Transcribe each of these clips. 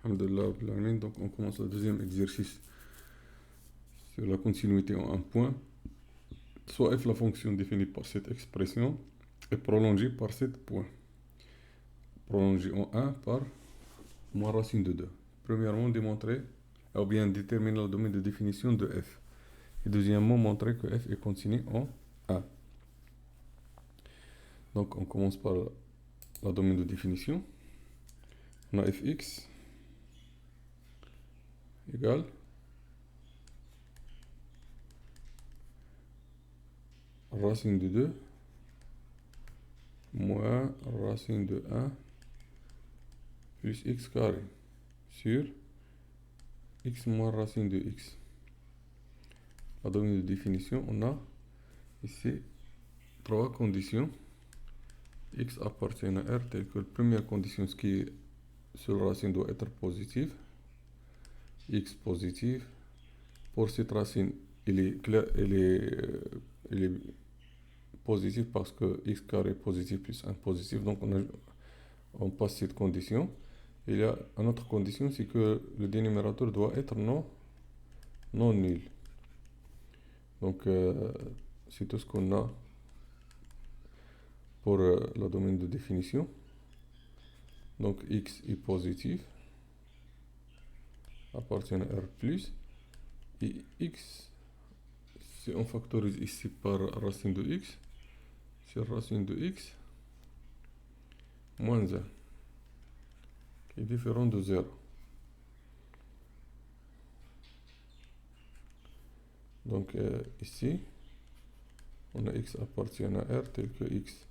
Alhamdulillah Rabbil Alamin. Donc on commence le deuxième exercice sur la continuité en un point. Soit f la fonction définie par cette expression est prolongée par 7 points. Prolongée en 1 par moins racine de 2. Premièrement, démontrer ou bien déterminer le domaine de définition de f. Et deuxièmement, montrer que f est continu en 1. Donc on commence par le domaine de définition. On a fx égale racine de 2 moins racine de 1 plus x carré sur x moins racine de x. La domaine de définition, on a ici trois conditions. X appartient à R, telle que la première condition, ce qui est sur la racine doit être positive. X positive. Pour cette racine, il est positif parce que x carré positif plus 1 positif. Donc on passe cette condition. Il y a une autre condition, c'est que le dénominateur doit être non nul. Donc c'est tout ce qu'on a pour le domaine de définition. Donc x est positif, appartient à R plus, et x, si on factorise ici par racine de x, c'est racine de x moins 1, qui est différent de 0. Donc ici, on a x appartient à R tel que x.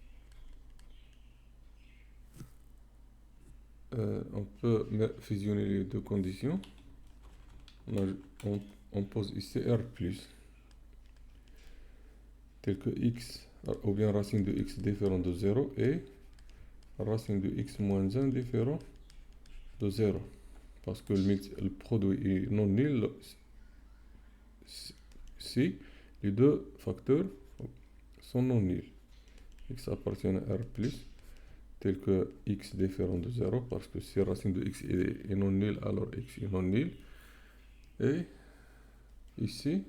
On peut fusionner les deux conditions. On pose ici R plus, tel que x, ou bien racine de x différent de 0 et racine de x moins 1 différent de 0. Parce que le produit est non nul si les deux facteurs sont non nuls. X appartient à R plus, tel que x différent de 0, parce que si racine de x est non nul, alors x est non nul. Et ici,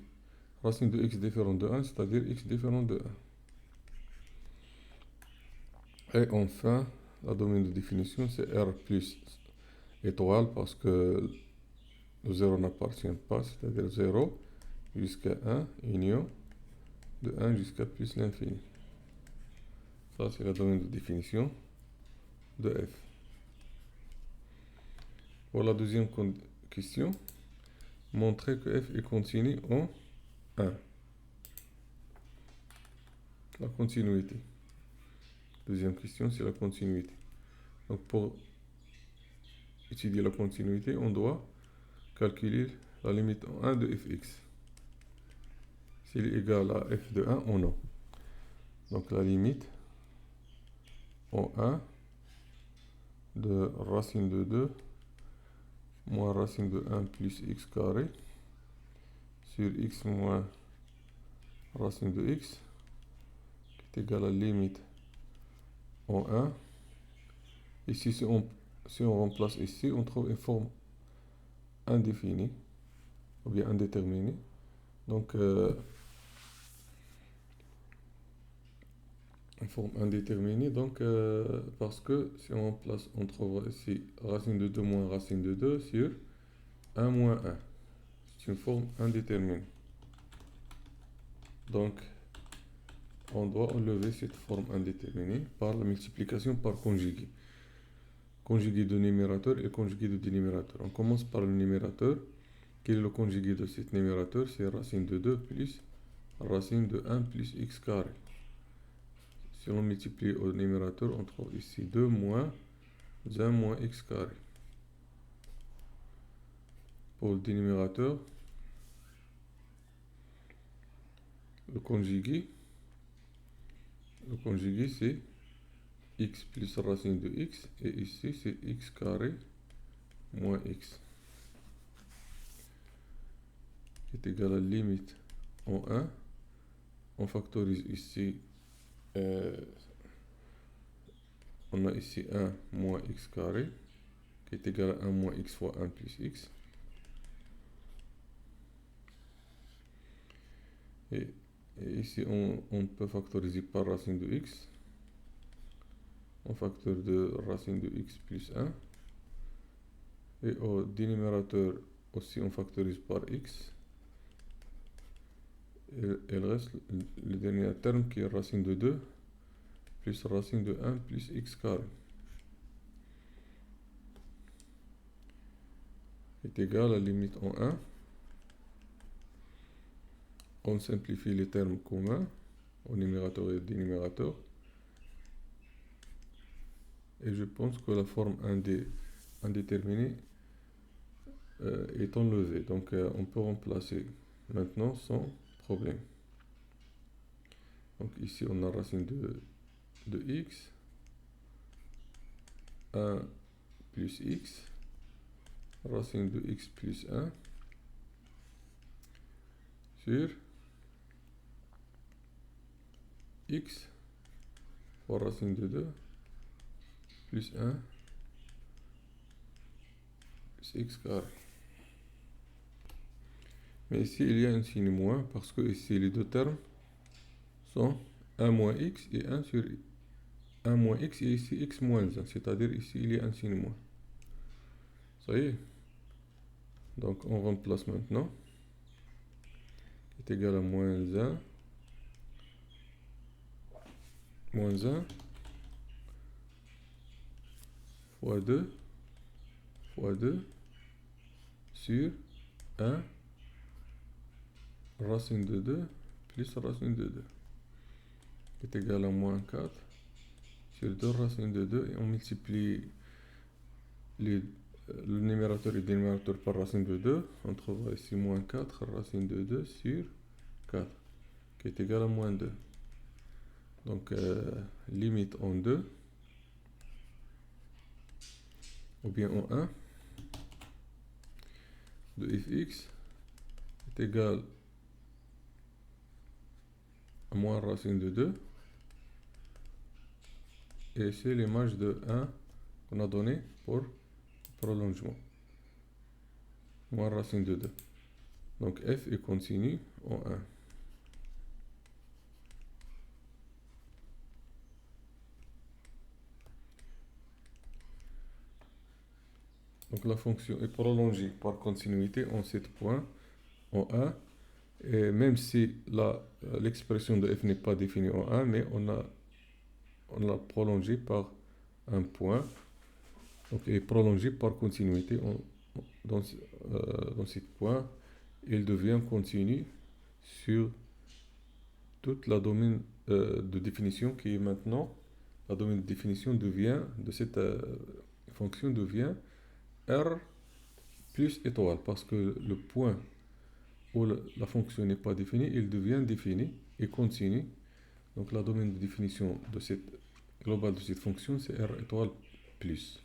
racine de x différent de 1, c'est-à-dire x différent de 1. Et enfin, la domaine de définition, c'est R plus étoile, parce que le 0 n'appartient pas, c'est-à-dire 0 jusqu'à 1, union de 1 jusqu'à plus l'infini. Ça, c'est la domaine de définition de f. Pour la deuxième question, montrer que f est continu en 1. La continuité. Deuxième question, c'est la continuité. Donc pour étudier la continuité, on doit calculer la limite en 1 de fx. S'il est égal à f de 1 ou non. Donc la limite en 1 de racine de 2 moins racine de 1 plus x carré sur x moins racine de x, qui est égal à la limite en 1. Ici, si on remplace ici, on trouve une forme indéfinie, ou bien indéterminée. Donc, une forme indéterminée, donc, parce que si on remplace, on trouve ici racine de 2 moins racine de 2 sur 1 moins 1. C'est une forme indéterminée. Donc, on doit enlever cette forme indéterminée par la multiplication par conjugué. Conjugué de numérateur et conjugué de dénumérateur. On commence par le numérateur. Quel est le conjugué de cet numérateur? C'est racine de 2 plus racine de 1 plus x carré. Si on multiplie au numérateur, on trouve ici 2 moins 1 moins x carré. Pour le dénumérateur, le conjugué c'est x plus racine de x, et ici c'est x carré moins x, qui est égal à la limite en 1. On factorise ici, on a ici 1 moins x carré qui est égal à 1 moins x fois 1 plus x. Et ici, on peut factoriser par racine de x. On facteur de racine de x plus 1. Et au dénumérateur aussi, on factorise par x. Et il reste le dernier terme qui est racine de 2 plus racine de 1 plus x carré est égal à la limite en 1. On simplifie les termes communs au numérateur et au dénumérateur. Et je pense que la forme indéterminée est enlevée. Donc on peut remplacer maintenant sans problème. Donc ici on a racine de x, 1 plus x, racine de x plus 1 sur x fois racine de 2 plus 1 plus x carré. Mais ici il y a un signe moins parce que ici les deux termes sont 1 moins x et 1 sur 1 moins x et ici x moins 1, c'est-à-dire ici il y a un signe moins. Ça y est. Donc on remplace maintenant. Est égal à moins 1 fois 2 sur 1 racine de 2 plus racine de 2 est égal à moins 4 sur 2 racine de 2 et on multiplie le numérateur et le dénominateur par racine de 2. On trouvera ici moins 4 racine de 2 sur 4 qui est égal à moins 2. Donc limite en 2 ou bien en 1 de fx est égal à moins racine de 2. Et c'est l'image de 1 qu'on a donné pour prolongement. Moins racine de 2. Donc f est continu en 1. Donc la fonction est prolongée par continuité en 7 points en 1. Et même si l'expression de f n'est pas définie en 1, mais on l'a prolongée par un point. Donc elle est prolongée par continuité dans 7 points. Il devient continu sur toute la domaine de définition qui est maintenant. La domaine de définition de cette fonction devient R plus étoile, parce que le point où la fonction n'est pas définie, il devient défini et continu. Donc la domaine de définition de cette globale de cette fonction, c'est R étoile plus.